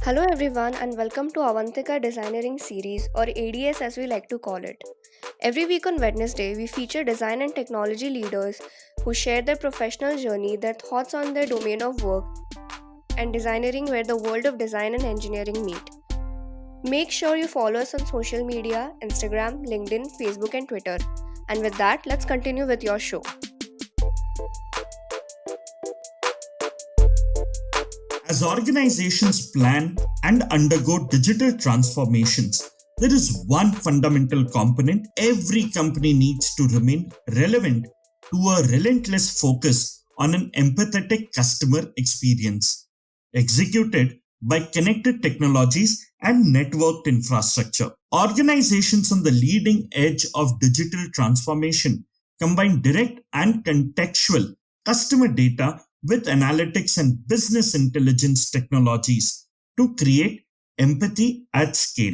Hello everyone and welcome to Avantika Designeering series or ADS as we like to call it. Every week on Wednesday, we feature design and technology leaders who share their professional journey, their thoughts on their domain of work, and designeering where the world of design and engineering meet. Make sure you follow us on social media, Instagram, LinkedIn, Facebook, and Twitter. And with that, let's continue with your show. As organizations plan and undergo digital transformations, there is one fundamental component every company needs to remain relevant to a relentless focus on an empathetic customer experience, executed by connected technologies and networked infrastructure. Organizations on the leading edge of digital transformation combine direct and contextual customer data with analytics and business intelligence technologies to create empathy at scale.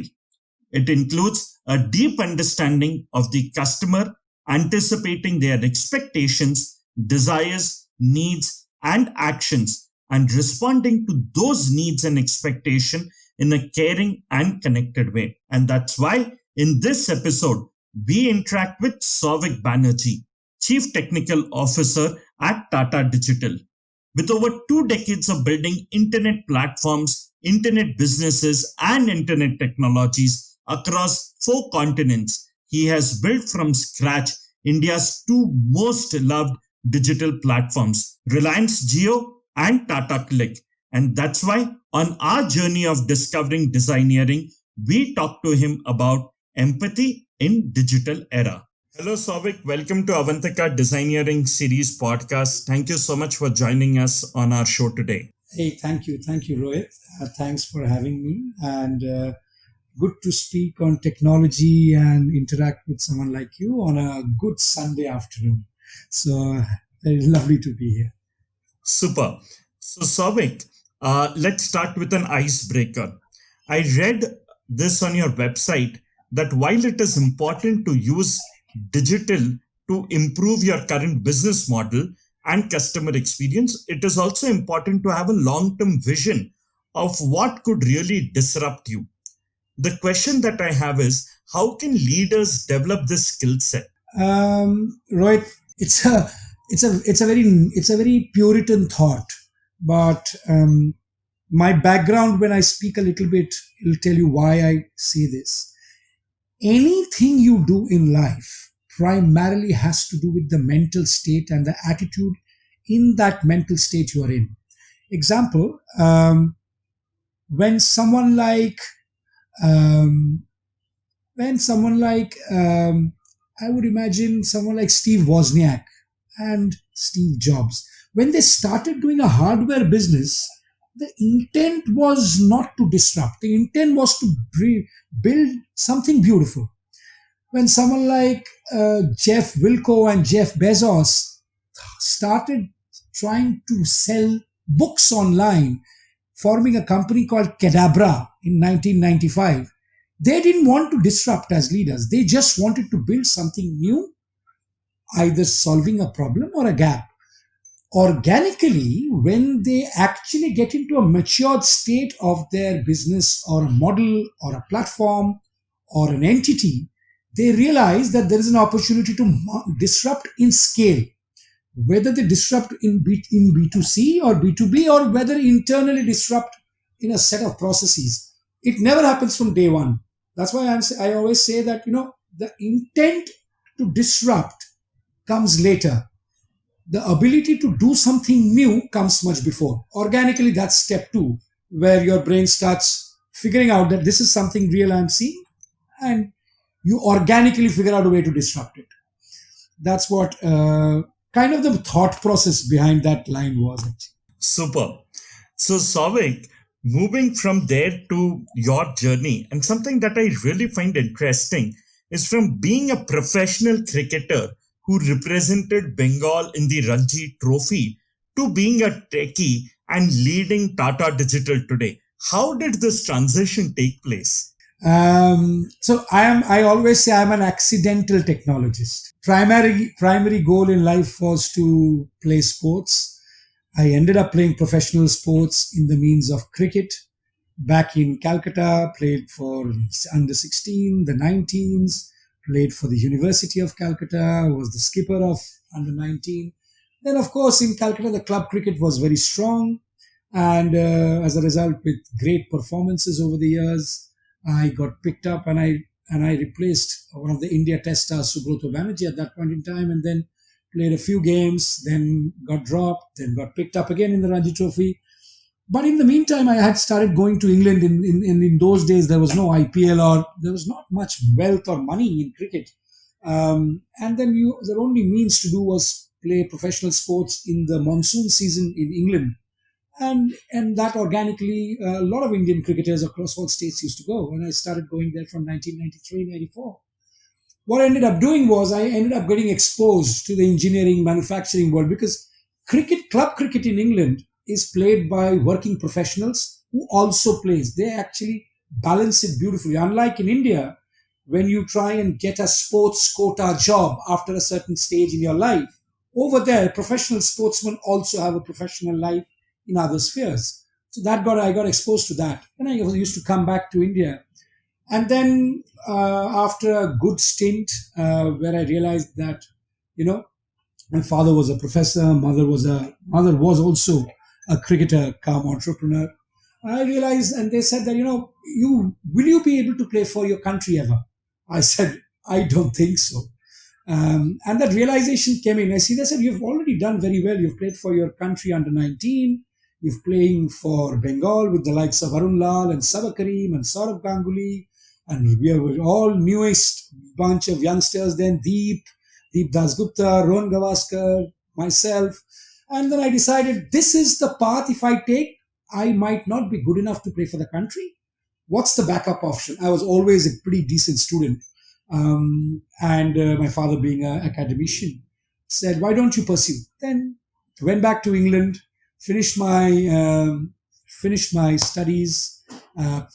It includes a deep understanding of the customer, anticipating their expectations, desires, needs, and actions, and responding to those needs and expectations in a caring and connected way. And that's why in this episode, we interact with Souvik Banerjjee, Chief Technical Officer at Tata Digital. With over 2 decades of building internet platforms, internet businesses, and internet technologies across 4 continents, he has built from scratch India's two most loved digital platforms, Reliance Jio and Tata Click. And that's why on our journey of discovering designeering, we talk to him about empathy in digital era. Hello, Sauvik. Welcome to Avantika Designeering series podcast. Thank you so much for joining us on our show today. Hey, thank you. Thank you, Rohit. Thanks for having me. And good to speak on technology and interact with someone like you on a good Sunday afternoon. So, very lovely to be here. Super. So, Sauvik, let's start with an icebreaker. I read this on your website that while it is important to use digital to improve your current business model and customer experience, it is also important to have a long term vision of what could really disrupt you. The question that I have is, how can leaders develop this skill set? Rohit, it's a very Puritan thought, but my background when I speak a little bit will tell you why I say this. Anything you do in life primarily has to do with the mental state and the attitude in that mental state you are in. Example, when someone like um, when someone like I would imagine someone like Steve Wozniak and Steve Jobs, when they started doing a hardware business, the intent was not to disrupt. The intent was to build something beautiful. When someone like Jeff Wilco and Jeff Bezos started trying to sell books online, forming a company called Cadabra in 1995, they didn't want to disrupt as leaders. They just wanted to build something new, either solving a problem or a gap. Organically, when they actually get into a matured state of their business or a model or a platform or an entity, they realize that there is an opportunity to disrupt in scale, whether they disrupt in B2C or B2B, or whether internally disrupt in a set of processes. It never happens from day one. That's why I always say that, the intent to disrupt comes later. The ability to do something new comes much before. Organically, that's step two, where your brain starts figuring out that this is something real I'm seeing, and you organically figure out a way to disrupt it. That's what kind of the thought process behind that line was, actually. Super. So, Sauvik, moving from there to your journey, and something that I really find interesting is from being a professional cricketer who represented Bengal in the Ranji Trophy to being a techie and leading Tata Digital today. How did this transition take place? So I always say I'm an accidental technologist. Primary goal in life was to play sports. I ended up playing professional sports in the means of cricket. back in Calcutta, played for under 16, the 19s, played for the University of Calcutta, was the skipper of under 19. Then, of course, in Calcutta, the club cricket was very strong. And as a result, with great performances over the years, I got picked up and I replaced one of the India test stars, Subrata Banerjjee, at that point in time, and then played a few games, then got dropped, then got picked up again in the Ranji Trophy. But in the meantime, I had started going to England. In those days, there was no IPL or there was not much wealth or money in cricket. And then the only means to do was play professional sports in the monsoon season in England. And that organically, a lot of Indian cricketers across all states used to go. And I started going there from 1993, 94. What I ended up doing was I ended up getting exposed to the engineering manufacturing world because club cricket in England is played by working professionals who also plays. They actually balance it beautifully. Unlike in India, when you try and get a sports quota job after a certain stage in your life, over there, professional sportsmen also have a professional life in other spheres. So I got exposed to that. And I used to come back to India and then after a good stint where I realized that, you know, my father was a professor, mother was also a cricketer come entrepreneur. I realized, and they said that, you will you be able to play for your country ever? I said, I don't think so. And that realization came in. I see they said, you've already done very well. You've played for your country under 19. You're playing for Bengal with the likes of Arun Lal and Sabakarim and Sourav Ganguly. And we were all newest bunch of youngsters then, Deep Dasgupta, Rohan Gavaskar, myself. And then I decided this is the path if I take, I might not be good enough to play for the country. What's the backup option? I was always a pretty decent student. And my father, being an academician, said, why don't you pursue? Then went back to England, finished my studies,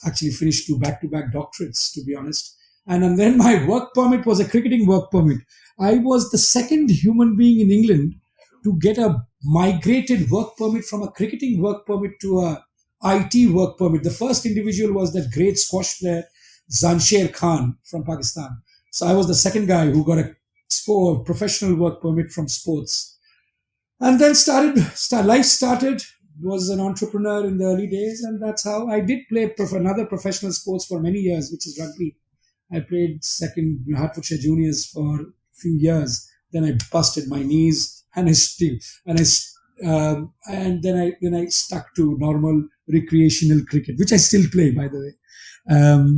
actually finished two back-to-back doctorates, to be honest. And then my work permit was a cricketing work permit. I was the second human being in England to get a migrated work permit from a cricketing work permit to a IT work permit. The first individual was that great squash player, Zansher Khan from Pakistan. So I was the second guy who got a professional work permit from sports. And then life started, was an entrepreneur in the early days, and that's how I did play another professional sports for many years, which is rugby. I played second Hertfordshire Juniors for a few years. Then I busted my knees, and then I stuck to normal recreational cricket, which I still play, by the way.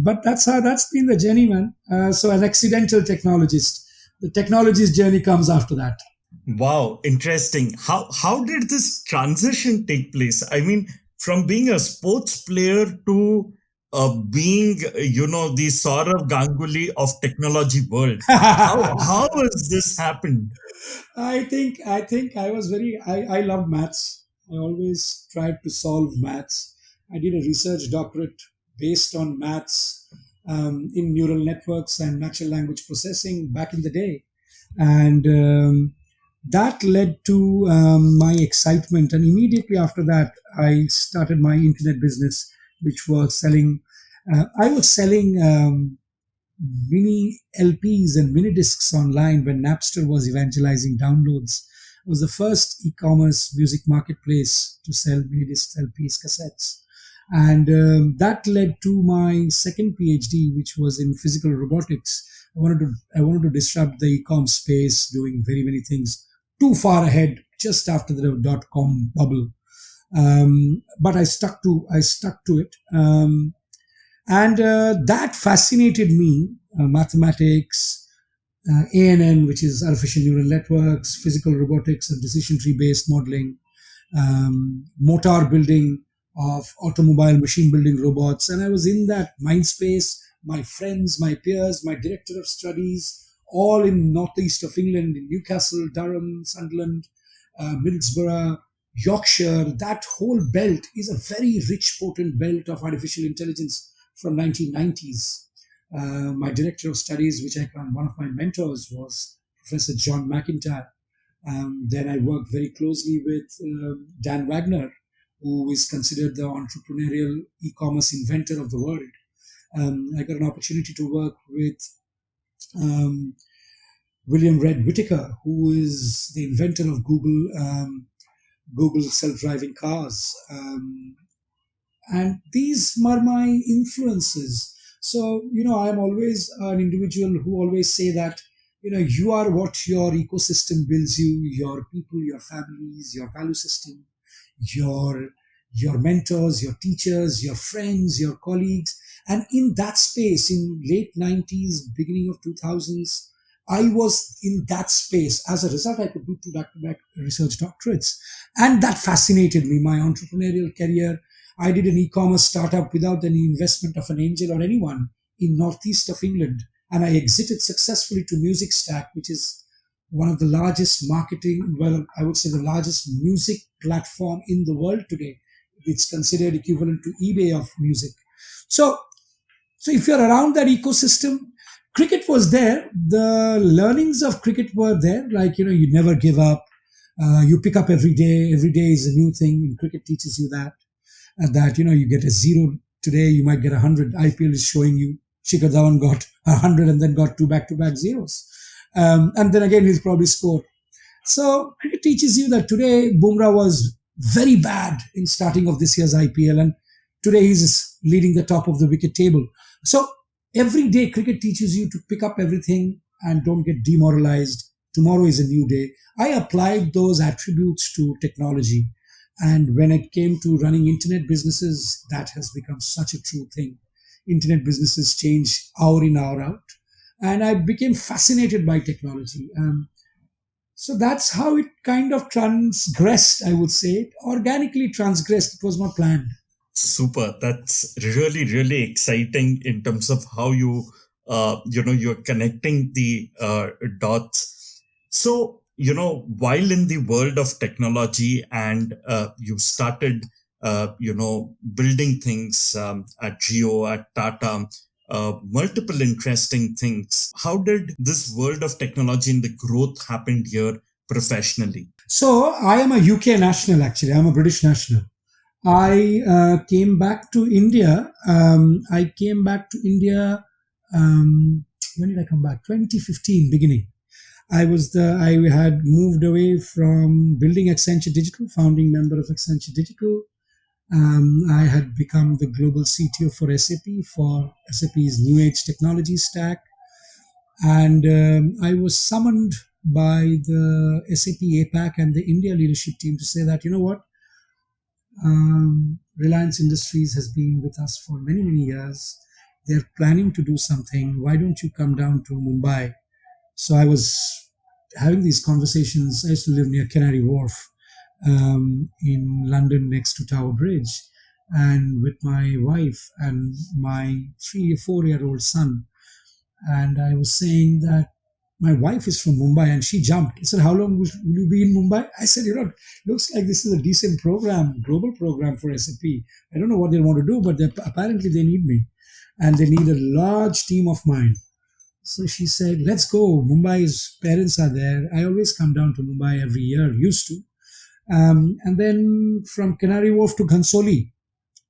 But that's been the journey, man. So an accidental technologist. The technologist journey comes after that. Wow, interesting. How did this transition take place? I mean, from being a sports player to being, the Sourav Ganguly of technology world. How has this happened? I think I was I love maths. I always tried to solve maths. I did a research doctorate based on maths in neural networks and natural language processing back in the day, and that led to my excitement. And immediately after that, I started my internet business, which was selling. I was selling mini LPs and mini discs online when Napster was evangelizing downloads. It was the first e-commerce music marketplace to sell mini discs, LPs, cassettes. And that led to my second PhD, which was in physical robotics. I wanted to disrupt the e-com space, doing very many things too far ahead, just after the dot-com bubble. But I stuck to it. And that fascinated me, mathematics, ANN, which is artificial neural networks, physical robotics and decision tree based modeling, motor building of automobile machine building robots. And I was in that mind space. My friends, my peers, my director of studies, all in northeast of England, in Newcastle, Durham, Sunderland, Middlesbrough, Yorkshire. That whole belt is a very rich, potent belt of artificial intelligence from 1990s. My director of studies, one of my mentors was Professor John McIntyre. Then I worked very closely with Dan Wagner, who is considered the entrepreneurial e-commerce inventor of the world. I got an opportunity to work with um, William Red Whitaker, who is the inventor of Google self-driving cars. And these are my influences. So I'm always an individual who always say that you are what your ecosystem builds you, your people, your families, your value system, your your mentors, your teachers, your friends, your colleagues. And in that space, in late 90s, beginning of 2000s, I was in that space. As a result, I could do two back-to-back research doctorates, and that fascinated me. My entrepreneurial career, I did an e-commerce startup without any investment of an angel or anyone in northeast of England, and I exited successfully to Music Stack, which is one of the largest marketing, well, I would say the largest music platform in the world today. It's considered equivalent to eBay of music. So, so if you're around that ecosystem, cricket was there. The learnings of cricket were there. Like, you never give up. You pick up every day. Every day is a new thing. And cricket teaches you that. And that, you get a zero today, you might get 100. IPL is showing you Shikhar Dhawan got 100 and then got two back-to-back zeros. And then again, he's probably scored. So cricket teaches you that today Bumrah was very bad in starting of this year's IPL, and today he's leading the top of the wicket table. So every day cricket teaches you to pick up everything and don't get demoralized. Tomorrow is a new day. I applied those attributes to technology, and when it came to running internet businesses, that has become such a true thing. Internet businesses change hour in, hour out. And I became fascinated by technology. So that's how it kind of transgressed, I would say. Organically transgressed. It was not planned. Super. That's really, really exciting in terms of how you're connecting the dots. So, while in the world of technology and you started, building things at Geo, at Tata, multiple interesting things. How did this world of technology and the growth happened here professionally? So I am a UK national, actually. I'm a British national. I came back to India. I came back to India. When did I come back? 2015 beginning. I had moved away from building Accenture Digital, founding member of Accenture Digital. I had become the global CTO for SAP, for SAP's new age technology stack. And I was summoned by the SAP APAC and the India leadership team to say that, you know what, Reliance Industries has been with us for many, many years. They're planning to do something. Why don't you come down to Mumbai? So I was having these conversations. I used to live near Canary Wharf in London next to Tower Bridge, and with my wife and my 3 or 4 year old son. And I was saying that my wife is from Mumbai and she jumped. He said, how long will you be in Mumbai? I said, looks like this is a decent program, global program for SAP. I don't know what they want to do, but apparently they need me. And they need a large team of mine. So she said, let's go. Mumbai's parents are there. I always come down to Mumbai every year, used to. And then from Canary Wharf to Ghansoli,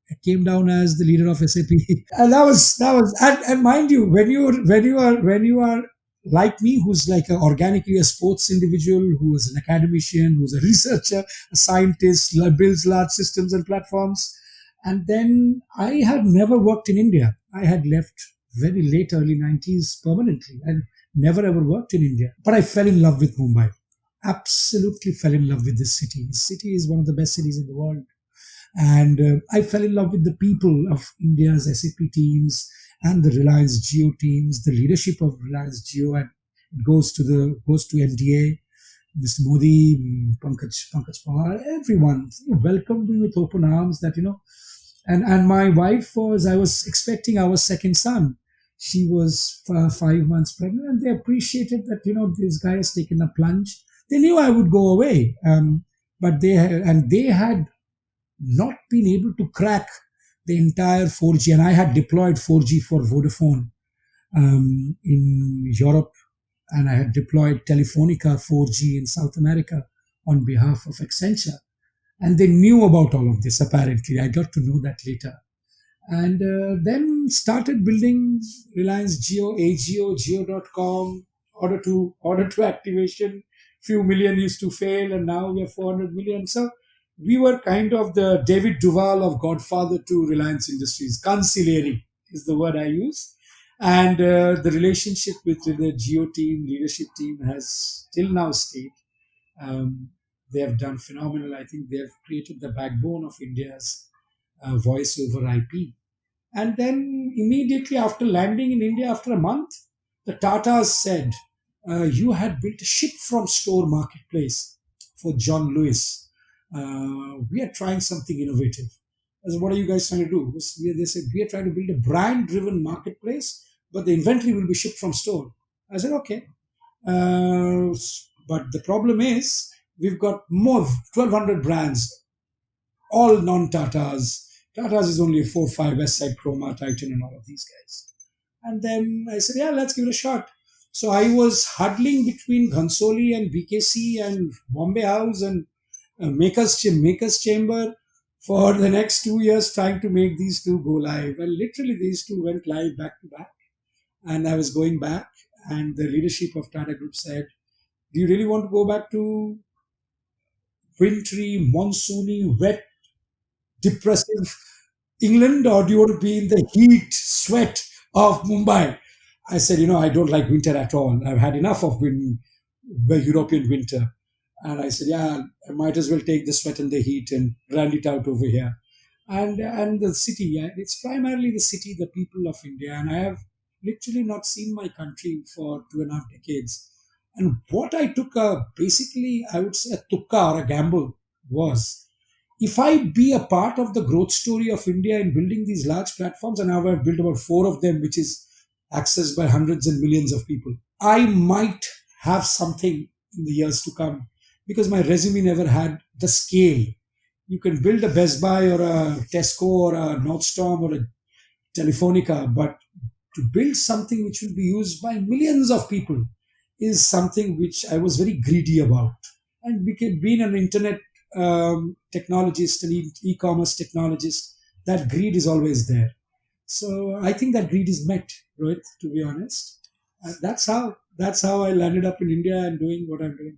I came down as the leader of SAP. And and mind you, when you are like me, who's like organically a sports individual, who is an academician, who's a researcher, a scientist, builds large systems and platforms. And then I had never worked in India. I had left very late, early 90s permanently. I never ever worked in India. But I fell in love with Mumbai. Absolutely fell in love with this city. This city is one of the best cities in the world. And I fell in love with the people of India's SAP teams and the Reliance Geo teams, the leadership of Reliance Geo, and it goes to MDA, Mr. Modi, Pankaj Pawar, everyone welcomed me with open arms. And my wife I was expecting our second son. She was 5 months pregnant, and they appreciated that this guy has taken a plunge. They knew I would go away, but they had not been able to crack the entire 4G. And I had deployed 4G for Vodafone in Europe, and I had deployed Telefonica 4G in South America on behalf of Accenture. and they knew about all of this. Apparently, I got to know that later, and then started building Reliance Geo, AGO, Geo.com, order to activation. Few million used to fail, and now we are 400 million. So we were kind of the David Duval of Godfather to Reliance Industries. Conciliary is the word I use. And the relationship with the Geo team, leadership team has till now stayed. Um, they have done phenomenal. I think they have created the backbone of India's voice over IP. And then immediately after landing in India, after a month, the Tatas said, "You had built a ship from store marketplace for John Lewis. We are trying something innovative." I said, "What are you guys trying to do?" They said, "We are trying to build a brand driven marketplace, but the inventory will be shipped from store." I said, "Okay." But the problem is, we've got more 1,200 brands, all non-Tatas. Tatas is only a 4, 5, Westside, Chroma, Titan, and all of these guys. And then I said, "Yeah, let's give it a shot." So I was huddling between Ghansoli and BKC and Bombay House and Makers Chamber for the next 2 years, trying to make these two go live. And literally, these two went live back to back. And I was going back, and the leadership of Tata Group said, "Do you really want to go back to wintry, monsoony, wet, depressive England, or do you want to be in the heat, sweat of Mumbai?" I said, "I don't like winter at all. I've had enough of the European winter." And I said, "Yeah, I might as well take the sweat and the heat and run it out over here." And the city, yeah, it's primarily the city, the people of India. And I have literally not seen my country for 2.5 decades. And what I took basically, I would say a tukka or a gamble was, if I be a part of the growth story of India in building these large platforms, and now I've built about four of them, which is accessed by hundreds and millions of people, I might have something in the years to come, because my resume never had the scale. You can build a Best Buy or a Tesco or a Nordstrom or a Telefonica, but to build something which will be used by millions of people is something which I was very greedy about. And being an internet technologist and e-commerce technologist, that greed is always there. So I think that greed is met, Rohit, to be honest. That's how I landed up in India and doing what I'm doing.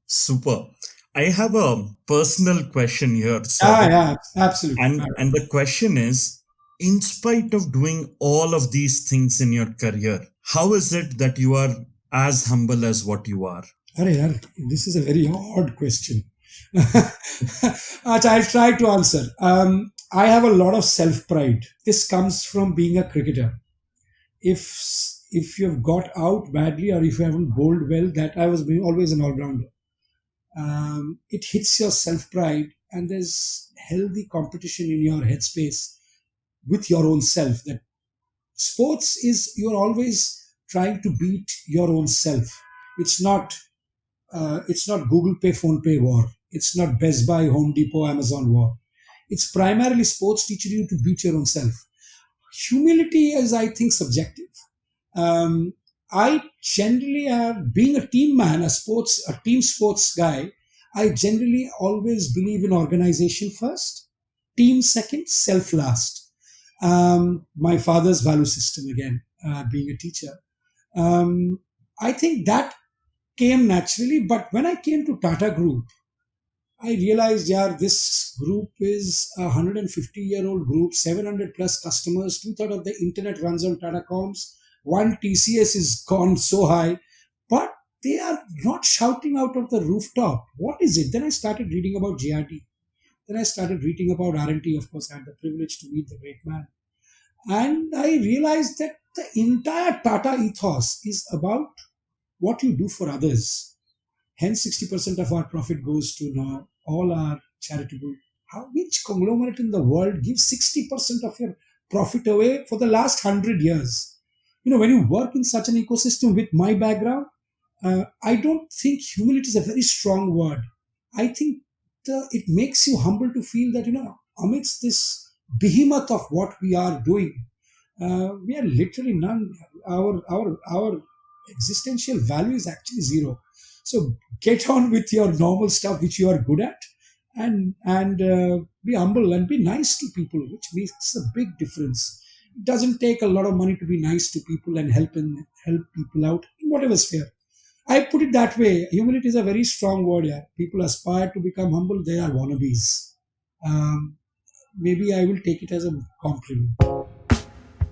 Super. I have a personal question here, Ah, Sauvik. yeah, absolutely. And the question is, in spite of doing all of these things in your career, how is it that you are as humble as what you are? Arey, yaar, this is a very odd question. I'll try to answer. I have a lot of self pride. This comes from being a cricketer. If you've got out badly or if you haven't bowled well, that I was being always an all rounder. It hits your self pride, and there's healthy competition in your headspace with your own self. That sports is, you're always trying to beat your own self. It's not it's not Google Pay, Phone Pay war. It's not Best Buy, Home Depot, Amazon war. It's primarily sports teaching you to beat your own self. Humility is, I think, subjective. Um, I generally have, being a team man, a team sports guy, I generally always believe in organization first, team second, self last. My father's value system again, being a teacher. Um, I think that came naturally, but when I came to Tata Group, I realized, yeah, this group is a 150-year-old group, 700 plus customers, two-thirds of the internet runs on Tata Comms. One TCS is gone so high, but they are not shouting out of the rooftop. What is it? Then I started reading about JRT. Then I started reading about R&T. Of course, I had the privilege to meet the great man. And I realized that the entire Tata ethos is about what you do for others. Hence, 60% of our profit goes to now all our charitable. Which conglomerate in the world gives 60% of your profit away for the last 100 years? When you work in such an ecosystem with my background, I don't think humility is a very strong word. I think it makes you humble to feel that, amidst this behemoth of what we are doing, we are literally none. Our existential value is actually zero. So get on with your normal stuff which you are good at, and be humble and be nice to people, which makes a big difference. It doesn't take a lot of money to be nice to people and help people out in whatever sphere. I put it that way. Humility is a very strong word. Yeah, people aspire to become humble. They are wannabes. Maybe I will take it as a compliment.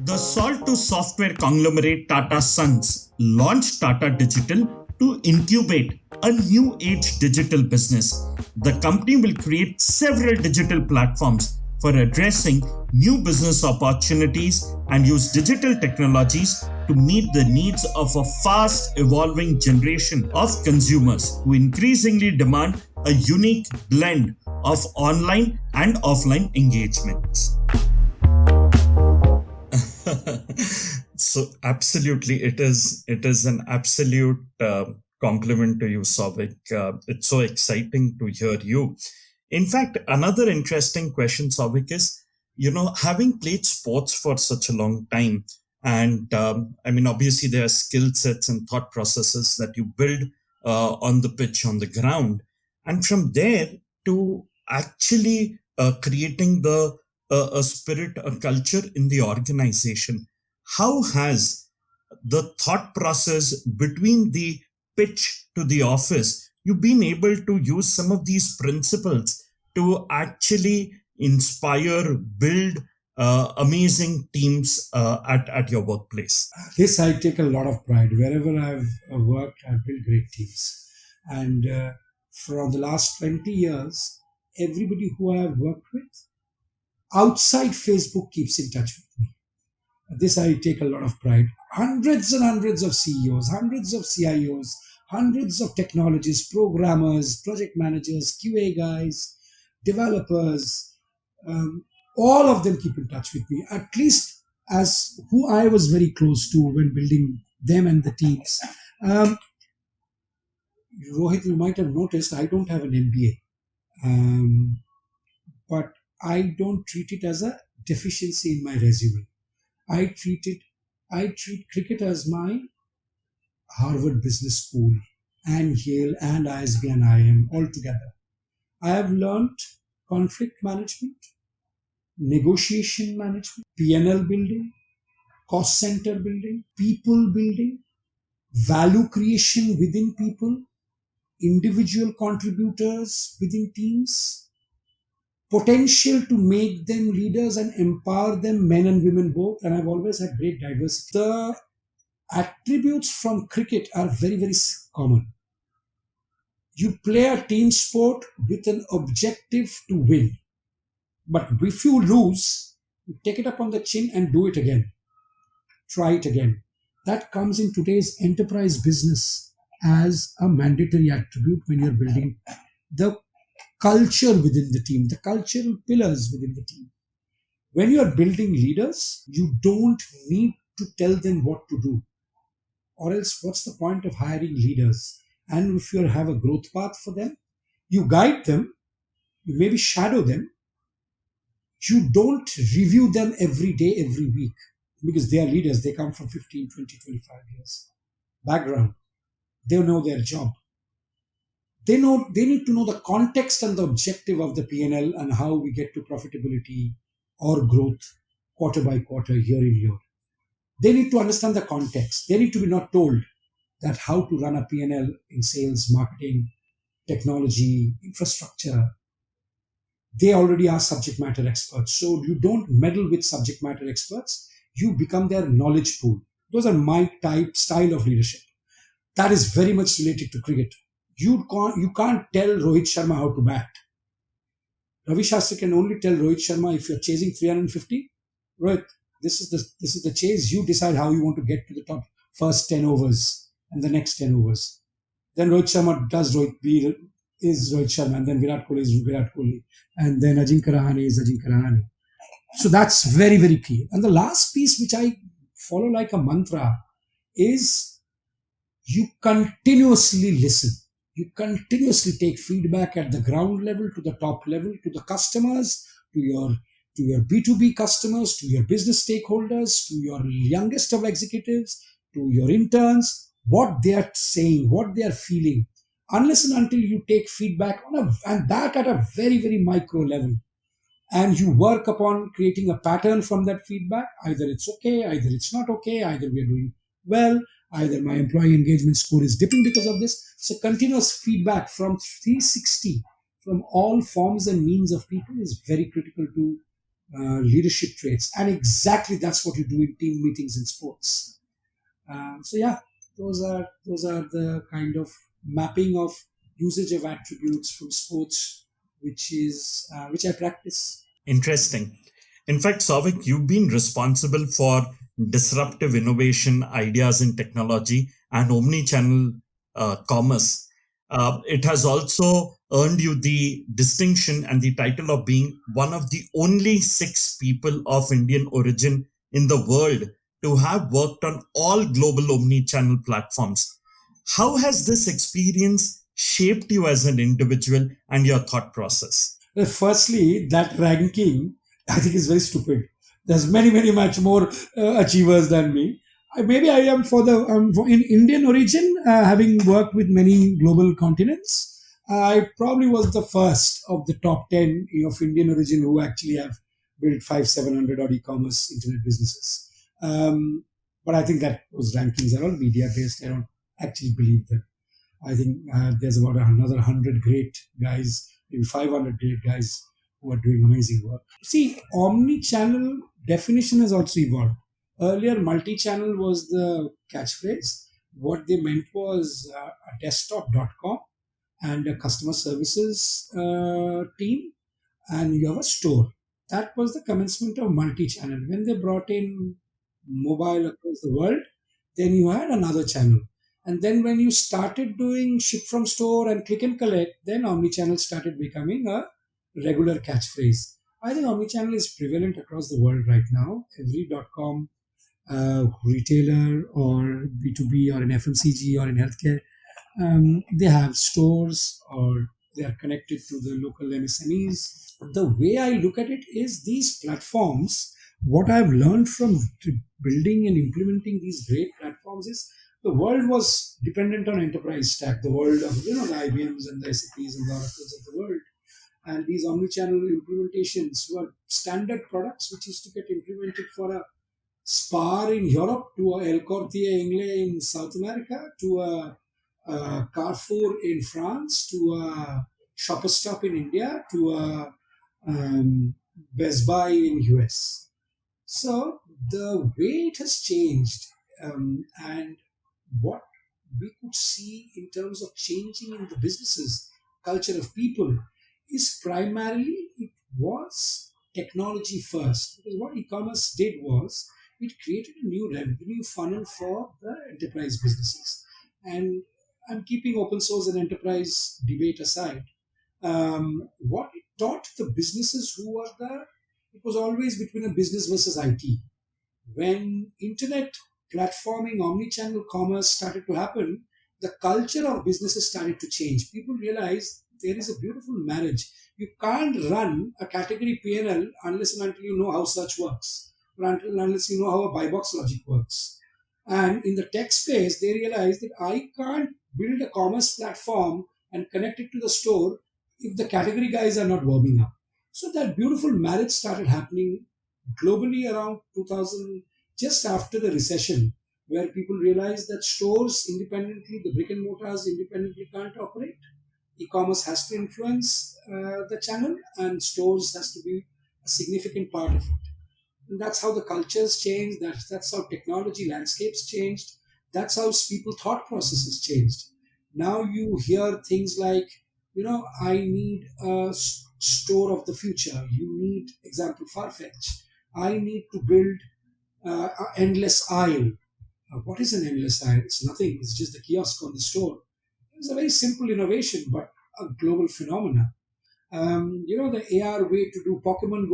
The salt to software conglomerate Tata Sons launched Tata Digital to incubate a new age digital business. The company will create several digital platforms for addressing new business opportunities and use digital technologies to meet the needs of a fast evolving generation of consumers who increasingly demand a unique blend of online and offline engagements. So absolutely, it is an absolute compliment to you, Sauvik. It's so exciting to hear you. In fact, another interesting question, Sauvik, is having played sports for such a long time, and I mean, obviously there are skill sets and thought processes that you build on the pitch, on the ground, and from there to actually creating a spirit, a culture in the organization. How has the thought process between the pitch to the office, you've been able to use some of these principles to actually inspire, build amazing teams at your workplace? This I take a lot of pride. Wherever I've worked, I've built great teams. And for the last 20 years, everybody who I have worked with outside Facebook keeps in touch with me. This I take a lot of pride. Hundreds and hundreds of CEOs, hundreds of CIOs, hundreds of technologists, programmers, project managers, QA guys, developers, um, all of them keep in touch with me, at least as who I was very close to when building them and the teams. Um, Rohit, you might have noticed I don't have an MBA, but I don't treat it as a deficiency in my resume. I treat it, I treat cricket as my Harvard Business School and Yale and ISB and IIM all together. I have learned conflict management, negotiation management, PNL building, cost center building, people building, value creation within people, individual contributors within teams, potential to make them leaders and empower them, men and women both. And I've always had great diversity. The attributes from cricket are very, very common. You play a team sport with an objective to win. But if you lose, you take it up on the chin and do it again. Try it again. That comes in today's enterprise business as a mandatory attribute when you're building the culture within the team, the cultural pillars within the team. When you are building leaders, you don't need to tell them what to do, or else what's the point of hiring leaders? And if you have a growth path for them, you guide them, you maybe shadow them, you don't review them every day, every week, because they are leaders. They come from 15, 20, 25 years background. They know their job. They need to know the context and the objective of the P&L and L and how we get to profitability or growth quarter by quarter, year in year. They need to understand the context. They need to be not told that how to run a P&L in sales, marketing, technology, infrastructure. They already are subject matter experts. So you don't meddle with subject matter experts. You become their knowledge pool. Those are my type style of leadership. That is very much related to cricket. You can't tell Rohit Sharma how to bat. Ravi Shastri can only tell Rohit Sharma, if you're chasing 350, Rohit, this is the chase. You decide how you want to get to the top first 10 overs and the next 10 overs. Then Rohit Sharma is Rohit Sharma, and then Virat Kohli is Virat Kohli, and then Ajinkya Rahane is Ajinkya Rahane. So that's very, very clear. And the last piece, which I follow like a mantra, is you continuously listen. You continuously take feedback at the ground level, to the top level, to the customers, to your B2B customers, to your business stakeholders, to your youngest of executives, to your interns, what they are saying, what they are feeling. unless and until you take feedback and that at a very, very micro level, and you work upon creating a pattern from that feedback. Either it's okay, either it's not okay, either we are doing well, either my employee engagement score is dipping because of this. So continuous feedback from 360 from all forms and means of people is very critical to leadership traits, and exactly that's what you do in team meetings in sports. So yeah, those are the kind of mapping of usage of attributes from sports, which I practice. Interesting. In fact, Sauvik, you've been responsible for disruptive innovation ideas in technology and omni-channel commerce. It has also earned you the distinction and the title of being one of the only six people of Indian origin in the world to have worked on all global omni-channel platforms. How has this experience shaped you as an individual and your thought process? Firstly, that ranking I think is very stupid. There's many, many much more achievers than me. Maybe I am in Indian origin, having worked with many global continents. I probably was the first of the top 10 of Indian origin who actually have built 700 odd e-commerce internet businesses. But I think that those rankings are all media based. I don't actually believe that. I think there's about another 100 great guys, maybe 500 great guys who are doing amazing work. See, omni-channel definition has also evolved. Earlier, multi-channel was the catchphrase. What they meant was a desktop.com and a customer services team, and you have a store. That was the commencement of multi-channel. When they brought in mobile across the world, then you had another channel. And then when you started doing ship from store and click and collect, then omni-channel started becoming a regular catchphrase. I think omni-channel is prevalent across the world right now. Every .com retailer or B2B or an FMCG or in healthcare, they have stores or they are connected to the local MSMEs. The way I look at it is these platforms, what I've learned from building and implementing these great platforms is the world was dependent on enterprise stack, the world of the IBMs and the SAPs and the Oracles of the world. And these omnichannel implementations were standard products which used to get implemented for a Spar in Europe to a El Corte Inglés in South America to a Carrefour in France to a Shopper Stop in India to a Best Buy in US. So the way it has changed, and what we could see in terms of changing in the businesses, culture of people, is primarily it was technology first. Because what e-commerce did was it created a new revenue funnel for the enterprise businesses. And I'm keeping open source and enterprise debate aside. What it taught the businesses who are the, it was always between a business versus IT. When internet platforming, omnichannel commerce started to happen, the culture of businesses started to change. People realized there is a beautiful marriage. You can't run a category P&L unless and until you know how search works, or unless you know how a buy box logic works. And in the tech space, they realized that I can't build a commerce platform and connect it to the store if the category guys are not warming up. So that beautiful marriage started happening globally around 2000, just after the recession, where people realized that stores independently, the brick and mortars independently can't operate. E-commerce has to influence the channel, and stores has to be a significant part of it. And that's how the cultures changed. That's how technology landscapes changed. That's how people thought processes changed. Now you hear things like, I need a store of the future. You need, example, Farfetch. I need to build an endless aisle. What is an endless aisle? It's nothing. It's just the kiosk on the store. It's a very simple innovation, but a global phenomenon. The AR way to do Pokemon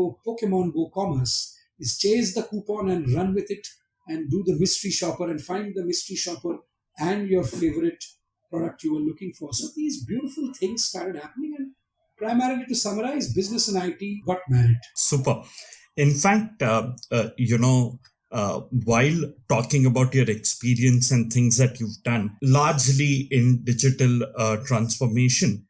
Go commerce is chase the coupon and run with it and do the mystery shopper and find the mystery shopper and your favorite product you were looking for. So these beautiful things started happening, and primarily to summarize, business and IT got married. Super. In fact, while talking about your experience and things that you've done largely in digital transformation.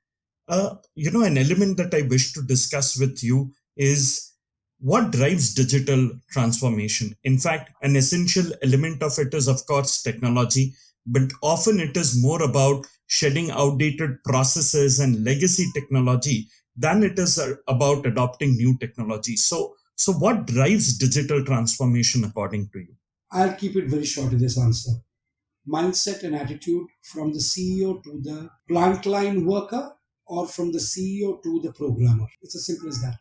An element that I wish to discuss with you is what drives digital transformation. In fact, an essential element of it is, of course, technology, but often it is more about shedding outdated processes and legacy technology than it is about adopting new technology. So what drives digital transformation according to you? I'll keep it very short in this answer. Mindset and attitude from the CEO to the plant line worker, or from the CEO to the programmer. It's as simple as that.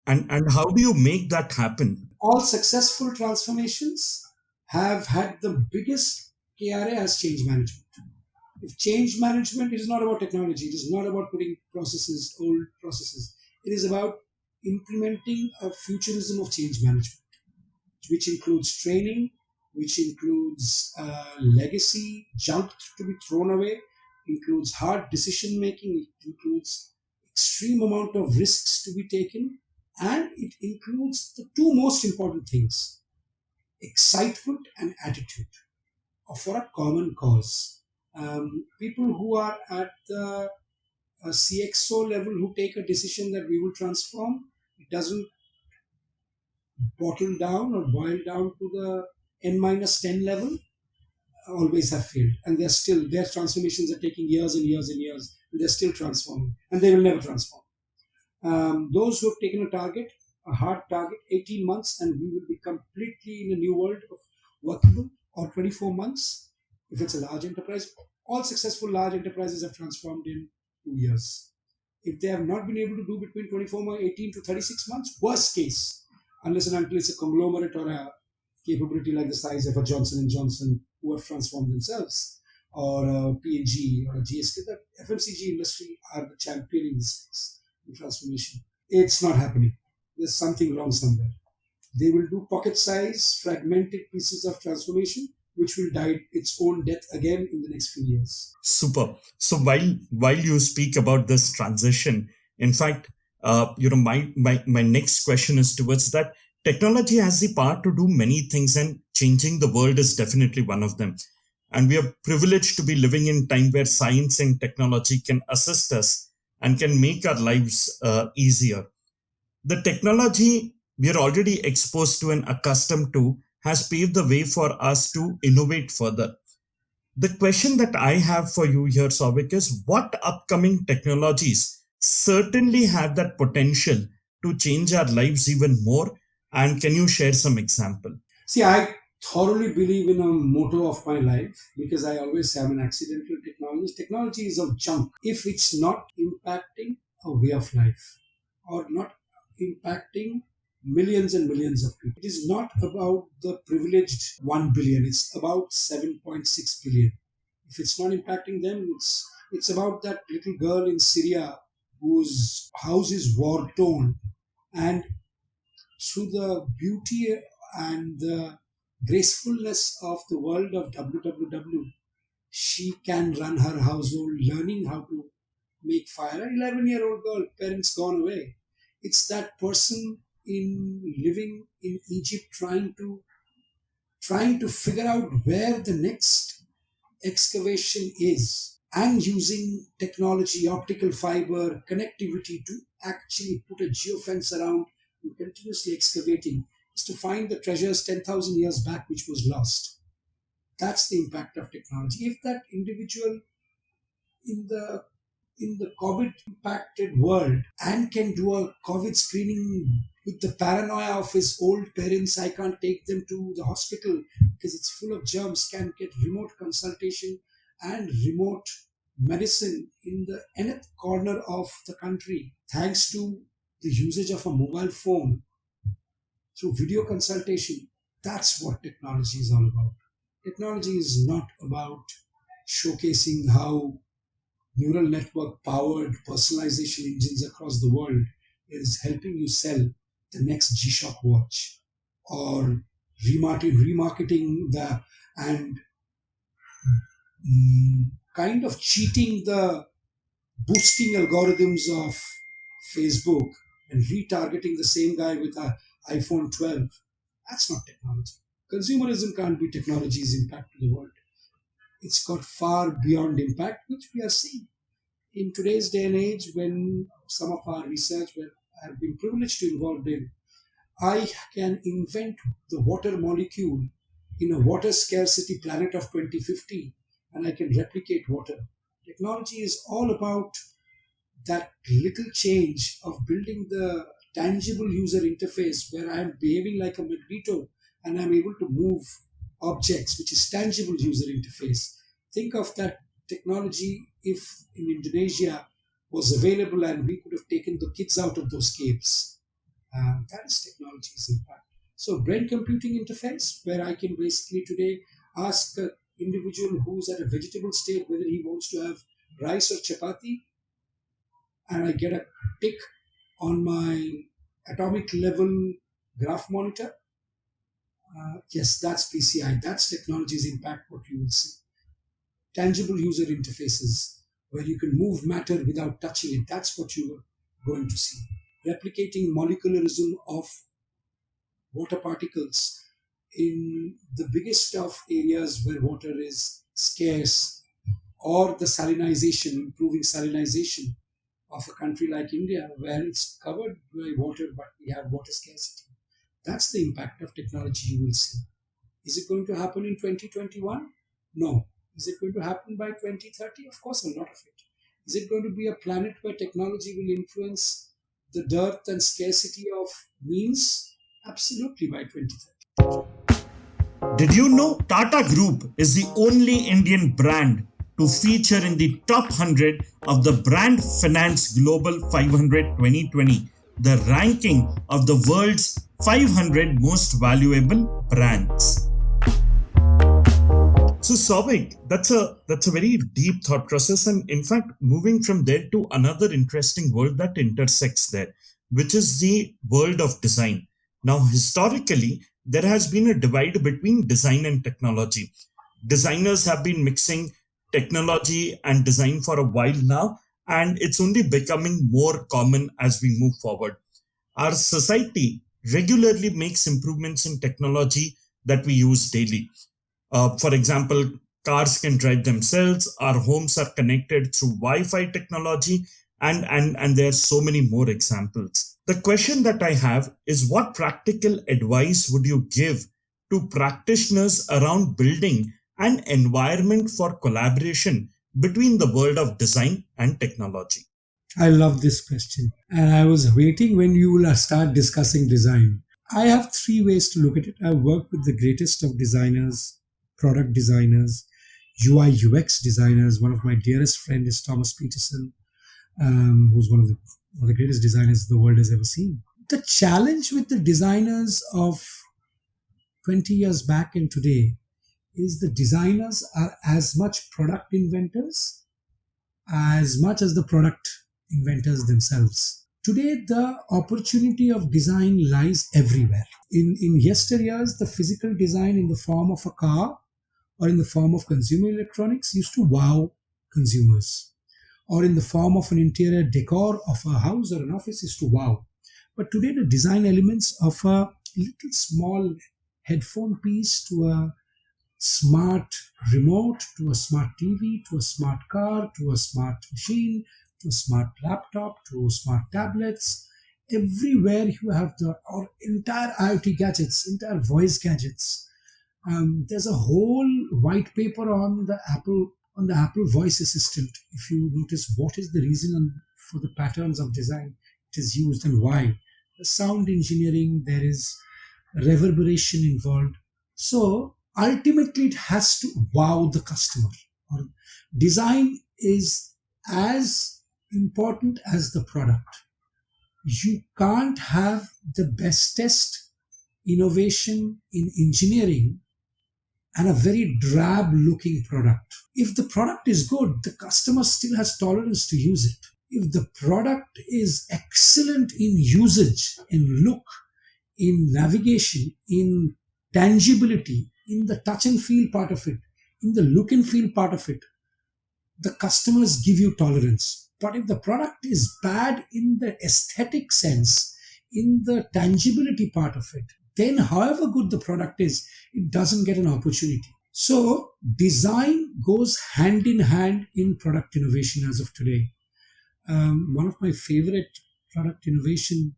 And how do you make that happen? All successful transformations have had the biggest KRA as change management. If change management is not about technology, it is not about putting processes, old processes. It is about implementing a futurism of change management, which includes training, which includes legacy junk to be thrown away, includes hard decision making, it includes extreme amount of risks to be taken, and it includes the two most important things: excitement and attitude for a common cause. People who are at the CXO level who take a decision that we will transform, it doesn't bottle down or boil down to the n minus 10 level, always have failed, and they're still, their transformations are taking years and years and years, and they're still transforming, and they will never transform. Those who have taken a target, a hard target, 18 months, and we will be completely in a new world of workable, or 24 months if it's a large enterprise. All successful large enterprises have transformed in 2 years. If they have not been able to do between 24 months, 18 to 36 months, worst case, unless and until it's a conglomerate or a capability like the size of a Johnson and Johnson who have transformed themselves, or a P&G or a GSK, the FMCG industry are the champion in this space in transformation. It's not happening. There's something wrong somewhere. They will do pocket size, fragmented pieces of transformation, which will die its own death again in the next few years. Super. So while you speak about this transition, in fact, my next question is towards that. Technology has the power to do many things, and changing the world is definitely one of them. And we are privileged to be living in time where science and technology can assist us and can make our lives easier. The technology we are already exposed to and accustomed to has paved the way for us to innovate further. The question that I have for you here, Sauvik, is what upcoming technologies certainly have that potential to change our lives even more? And can you share some example? See, I thoroughly believe in a motto of my life, because I always say I'm an accidental technologist. Technology is of junk if it's not impacting a way of life, or not impacting millions and millions of people. It is not about the privileged 1 billion, it's about 7.6 billion. If it's not impacting them, it's about that little girl in Syria whose house is war torn, and through the beauty and the gracefulness of the world of WWW, she can run her household, learning how to make fire. An 11-year-old girl, parents gone away. It's that person in living in Egypt trying to figure out where the next excavation is, and using technology, optical fiber, connectivity to actually put a geofence around and continuously excavating, is to find the treasures 10,000 years back which was lost. That's the impact of technology. If that individual in the COVID impacted world and can do a COVID screening with the paranoia of his old parents, I can't take them to the hospital because it's full of germs, can get remote consultation and remote medicine in the nth corner of the country, thanks to the usage of a mobile phone through video consultation. That's what technology is all about. Technology is not about showcasing how neural network powered personalization engines across the world is helping you sell the next G-Shock watch, or remarketing the and kind of cheating the boosting algorithms of Facebook and retargeting the same guy with a iPhone 12. That's not technology. Consumerism can't be technology's impact to the world. It's got far beyond impact, which we are seeing in today's day and age. When some of our research where I have been privileged to involved in, I can invent the water molecule in a water scarcity planet of 2050, and I can replicate water. Technology is all about that little change of building the tangible user interface where I am behaving like a magneto and I'm able to move objects, which is tangible user interface. Think of that technology if in Indonesia was available and we could have taken the kids out of those caves. That is technology's impact. So brain computing interface where I can basically today ask an individual who's at a vegetable state whether he wants to have rice or chapati, and I get a tick on my atomic level graph monitor. Yes, that's PCI. That's technology's impact, what you will see. Tangible user interfaces where you can move matter without touching it. That's what you are going to see. Replicating molecularism of water particles in the biggest of areas where water is scarce, or the salinization, improving salinization of a country like India, where it's covered by water, but we have water scarcity. That's the impact of technology you will see. Is it going to happen in 2021? No. Is it going to happen by 2030? Of course, a lot of it. Is it going to be a planet where technology will influence the dearth and scarcity of means? Absolutely, by 2030. Did you know Tata Group is the only Indian brand to feature in the top 100 of the Brand Finance Global 500 2020, the ranking of the world's 500 most valuable brands? So Sauvik, that's a very deep thought process, and in fact, moving from there to another interesting world that intersects there, which is the world of design. Now, historically, there has been a divide between design and technology. Designers have been mixing technology and design for a while now, and it's only becoming more common as we move forward. Our society regularly makes improvements in technology that we use daily. For example, cars can drive themselves, our homes are connected through Wi-Fi technology, and there are so many more examples. The question that I have is, what practical advice would you give to practitioners around building an environment for collaboration between the world of design and technology? I love this question. And I was waiting when you will start discussing design. I have three ways to look at it. I've worked with the greatest of designers, product designers, UI UX designers. One of my dearest friends is Thomas Peterson, who's one of the greatest designers the world has ever seen. The challenge with the designers of 20 years back and today is the designers are as much product inventors as much as the product inventors themselves. Today, the opportunity of design lies everywhere. In yesteryears, the physical design in the form of a car or in the form of consumer electronics used to wow consumers, or in the form of an interior decor of a house or an office used to wow. But today, the design elements of a little small headphone piece to a smart remote, to a smart TV, to a smart car, to a smart machine, to a smart laptop, to smart tablets. Everywhere you have the or entire IoT gadgets, entire voice gadgets. There's a whole white paper on the Apple Voice Assistant. If you notice, what is the reason for the patterns of design it is used and why? The sound engineering, there is reverberation involved. So ultimately, it has to wow the customer. Or design is as important as the product. You can't have the bestest innovation in engineering and a very drab looking product. If the product is good, the customer still has tolerance to use it. If the product is excellent in usage, in look, in navigation, in tangibility, in the touch and feel part of it, in the look and feel part of it, the customers give you tolerance. But if the product is bad in the aesthetic sense, in the tangibility part of it, then however good the product is, it doesn't get an opportunity. So design goes hand in hand in product innovation as of today. One of my favorite product innovation,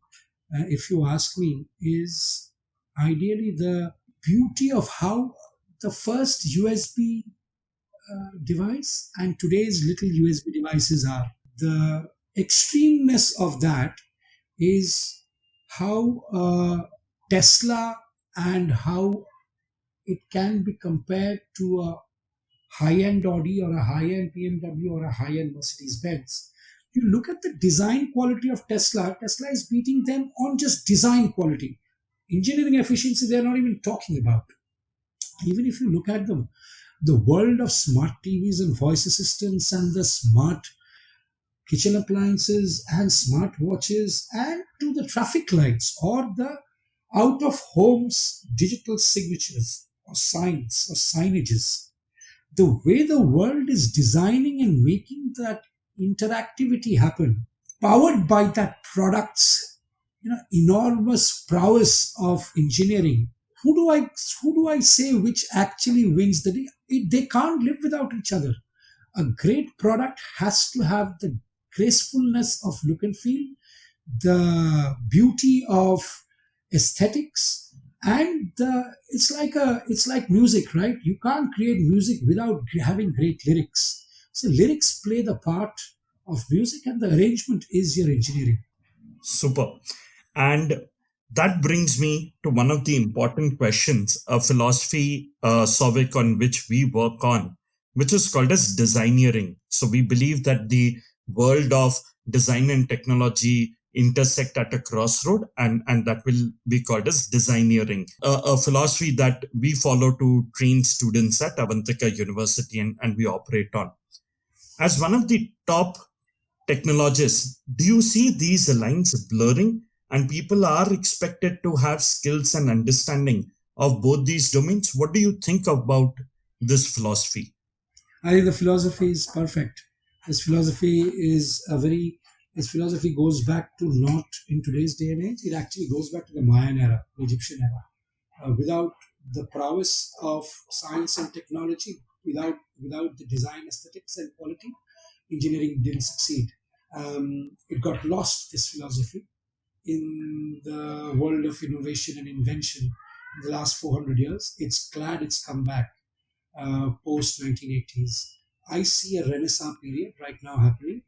if you ask me, is ideally the beauty of how the first USB device and today's little USB devices are. The extremeness of that is how Tesla and how it can be compared to a high-end Audi or a high-end BMW or a high-end Mercedes Benz. You look at the design quality of Tesla, Tesla is beating them on just design quality. Engineering efficiency, they're not even talking about. Even if you look at the world of smart TVs and voice assistants and the smart kitchen appliances and smart watches and to the traffic lights or the out of homes digital signatures or signs or signages, the way the world is designing and making that interactivity happen, powered by that product's enormous prowess of engineering. Who do I say which actually wins the day? They can't live without each other. A great product has to have the gracefulness of look and feel, the beauty of aesthetics, and it's like music, right? You can't create music without having great lyrics. So lyrics play the part of music, and the arrangement is your engineering. Super. And that brings me to one of the important questions, a philosophy, Sovic, on which we work on, which is called as designeering. So we believe that the world of design and technology intersect at a crossroad, and that will be called as designeering, a philosophy that we follow to train students at Avantika University, and we operate on. As one of the top technologists, do you see these lines blurring and people are expected to have skills and understanding of both these domains? What do you think about this philosophy? I think the philosophy is perfect. This philosophy is a very this philosophy goes back to not in today's day and age. It actually goes back to the Mayan era, the Egyptian era. Without the prowess of science and technology, without the design aesthetics and quality, engineering didn't succeed. It got lost, this philosophy, in the world of innovation and invention in the last 400 years. It's glad it's come back post 1980s. I see a renaissance period right now happening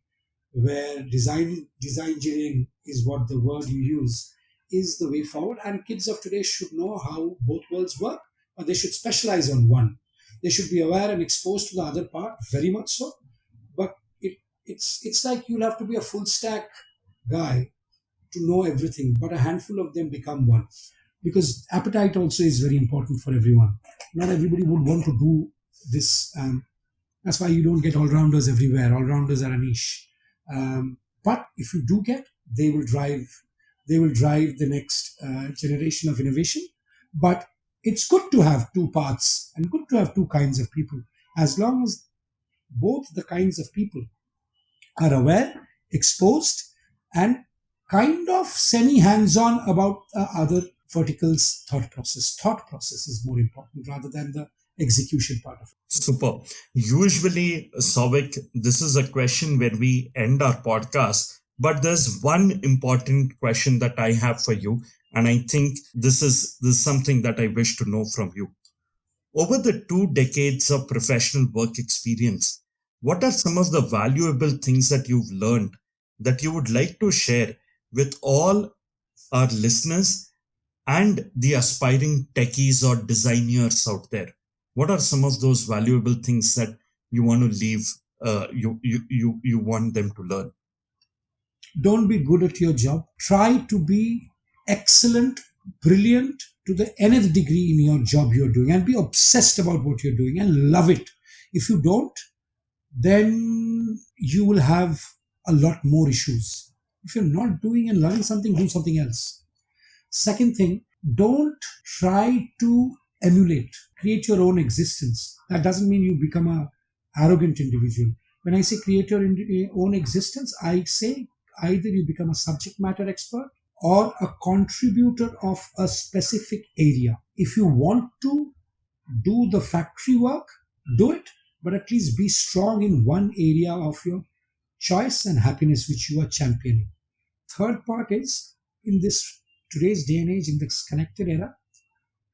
where design engineering is what the word you use is the way forward, and kids of today should know how both worlds work, but they should specialize on one. They should be aware and exposed to the other part, very much so. But it's like you'll have to be a full stack guy to know everything, but a handful of them become one. Because appetite also is very important for everyone. Not everybody would want to do this. That's why you don't get all rounders everywhere. All rounders are a niche. But if you do get, they will drive. They will drive the next generation of innovation. But it's good to have two paths and good to have two kinds of people, as long as both the kinds of people are aware, exposed, and kind of semi hands on about other verticals' thought process. Thought process is more important rather than the execution part of it. Super. Usually, Souvik, this is a question where we end our podcast, but there's one important question that I have for you, and I think this is something that I wish to know from you. Over the 2 decades of professional work experience, what are some of the valuable things that you've learned that you would like to share with all our listeners and the aspiring techies or designers out there? What are some of those valuable things that you want to leave? You want them to learn. Don't be good at your job. Try to be excellent, brilliant to the nth degree in your job you're doing, and be obsessed about what you're doing and love it. If you don't, then you will have a lot more issues. If you're not doing and loving something, do something else. Second thing, don't try to emulate, create your own existence. That doesn't mean you become a arrogant individual. When I say create your own existence, I say either you become a subject matter expert or a contributor of a specific area. If you want to do the factory work, do it, but at least be strong in one area of your choice and happiness which you are championing. Third part is, in this today's day and age, in this connected era,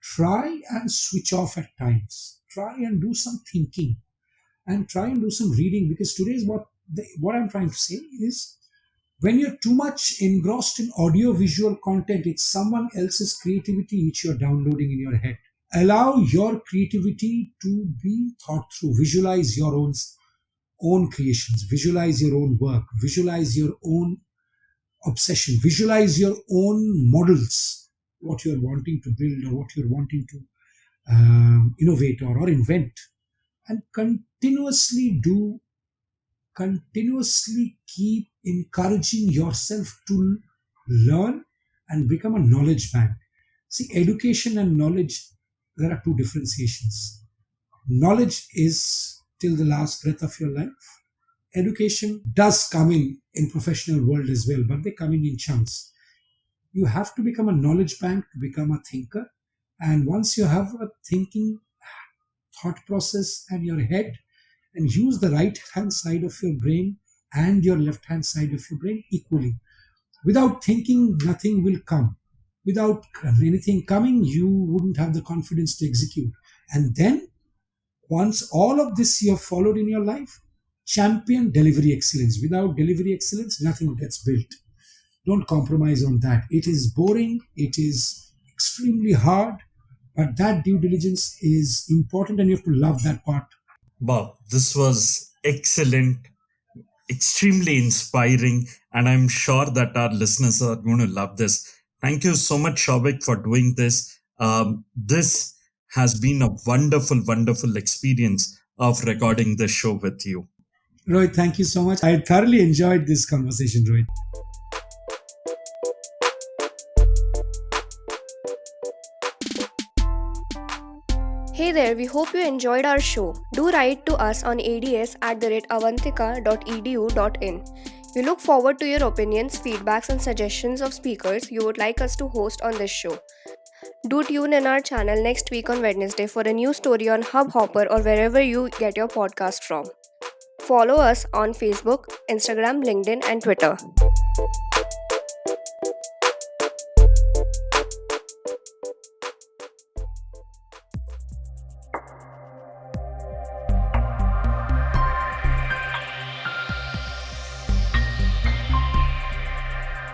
try and switch off at times. Try and do some thinking and try and do some reading, because today's what I'm trying to say is, when you're too much engrossed in audio visual content, it's someone else's creativity which you're downloading in your head. Allow your creativity to be thought through. Visualize your own creations, visualize your own work, visualize your own obsession, visualize your own models, what you're wanting to build or what you're wanting to innovate or invent, and continuously keep encouraging yourself to learn and become a knowledge bank. See, education and knowledge, there are two differentiations. Knowledge is till the last breath of your life. Education does come in professional world as well, but they come in chunks. You have to become a knowledge bank to become a thinker. And once you have a thinking thought process and your head, and use the right hand side of your brain and your left hand side of your brain equally. Without thinking, nothing will come. Without anything coming, you wouldn't have the confidence to execute. And then, once all of this you have followed in your life, champion delivery excellence. Without delivery excellence, nothing gets built. Don't compromise on that. It is boring, it is extremely hard, but that due diligence is important and you have to love that part. Wow, this was excellent, extremely inspiring, and I'm sure that our listeners are going to love this. Thank you so much, Sauvik, for doing this. This has been a wonderful, wonderful experience of recording this show with you. Rohit, thank you so much. I thoroughly enjoyed this conversation, Rohit. Hey there, we hope you enjoyed our show. Do write to us on ads@avantika.edu.in. We look forward to your opinions, feedbacks, and suggestions of speakers you would like us to host on this show. Do tune in our channel next week on Wednesday for a new story on Hubhopper or wherever you get your podcast from. Follow us on Facebook, Instagram, LinkedIn, and Twitter.